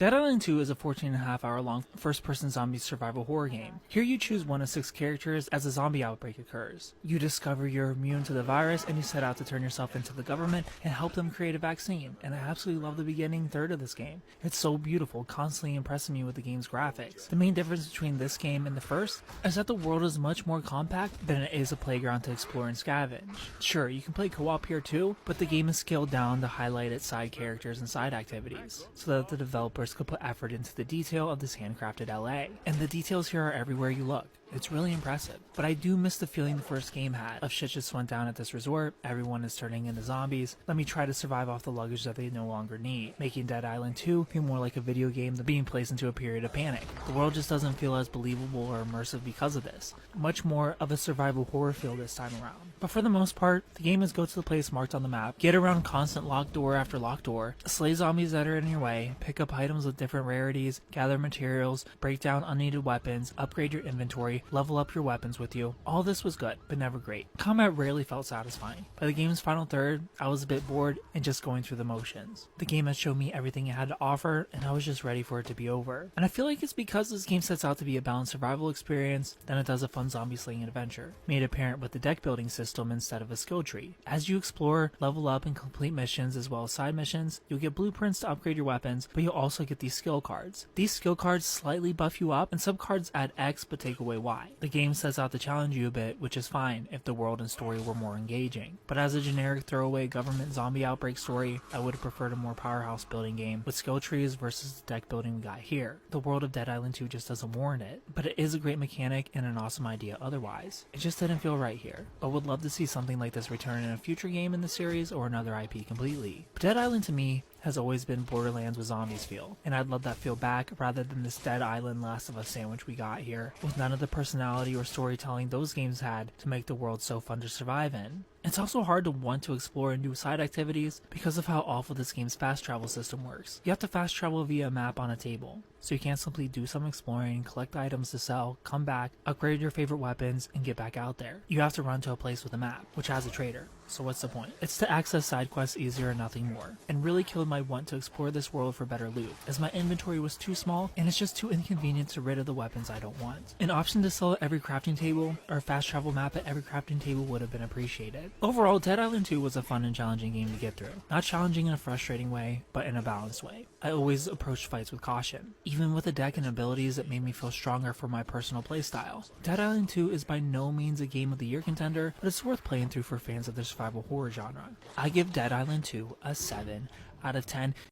Dead Island 2 is a 14.5-hour-long first-person zombie survival horror game. Here you choose one of 6 characters as a zombie outbreak occurs. You discover you're immune to the virus and you set out to turn yourself into the government and help them create a vaccine. And I absolutely love the beginning third of this game. It's so beautiful, constantly impressing me with the game's graphics. The main difference between this game and the first is that the world is much more compact than it is a playground to explore and scavenge. Sure, you can play co-op here too, but the game is scaled down to highlight its side characters and side activities, so that the developers could put effort into the detail of this handcrafted LA. And the details here are everywhere you look. It's really impressive. But I do miss the feeling the first game had of shit just went down at this resort, everyone is turning into zombies, let me try to survive off the luggage that they no longer need, making Dead Island 2 feel more like a video game than being placed into a period of panic. The world just doesn't feel as believable or immersive because of this. Much more of a survival horror feel this time around. But for the most part, the game is go to the place marked on the map, get around constant locked door after locked door, slay zombies that are in your way, pick up items with different rarities, gather materials, break down unneeded weapons, upgrade your inventory, level up your weapons with you. All this was good, but never great. Combat rarely felt satisfying. By the game's final third, I was a bit bored and just going through the motions. The game had shown me everything it had to offer, and I was just ready for it to be over. And I feel like it's because this game sets out to be a balanced survival experience than it does a fun zombie slaying adventure, made apparent with the deck building system instead of a skill tree. As you explore, level up, and complete missions as well as side missions, you'll get blueprints to upgrade your weapons, but you'll also get these skill cards. These skill cards slightly buff you up, and some cards add X but take away Y. The game sets out to challenge you a bit, which is fine if the world and story were more engaging. But as a generic throwaway government zombie outbreak story, I would have preferred a more powerhouse building game with skill trees versus the deck building we got here. The world of Dead Island 2 just doesn't warrant it, but it is a great mechanic and an awesome idea otherwise. It just didn't feel right here, but would love to see something like this return in a future game in the series or another IP completely. But Dead Island to me has always been Borderlands with zombies feel, and I'd love that feel back rather than this Dead Island Last of Us sandwich we got here, with none of the personality or storytelling those games had to make the world so fun to survive in. It's also hard to want to explore and do side activities because of how awful this game's fast travel system works. You have to fast travel via a map on a table, so you can't simply do some exploring, collect items to sell, come back, upgrade your favorite weapons, and get back out there. You have to run to a place with a map, which has a trader. So what's the point? It's to access side quests easier and nothing more, and really killed my want to explore this world for better loot, as my inventory was too small and it's just too inconvenient to rid of the weapons I don't want. An option to sell at every crafting table, or a fast travel map at every crafting table would have been appreciated. Overall, Dead Island 2 was a fun and challenging game to get through. Not challenging in a frustrating way, but in a balanced way. I always approached fights with caution, even with a deck and abilities that made me feel stronger for my personal playstyle. Dead Island 2 is by no means a Game of the Year contender, but it's worth playing through for fans of the survival horror genre. I give Dead Island 2 a 7 out of 10.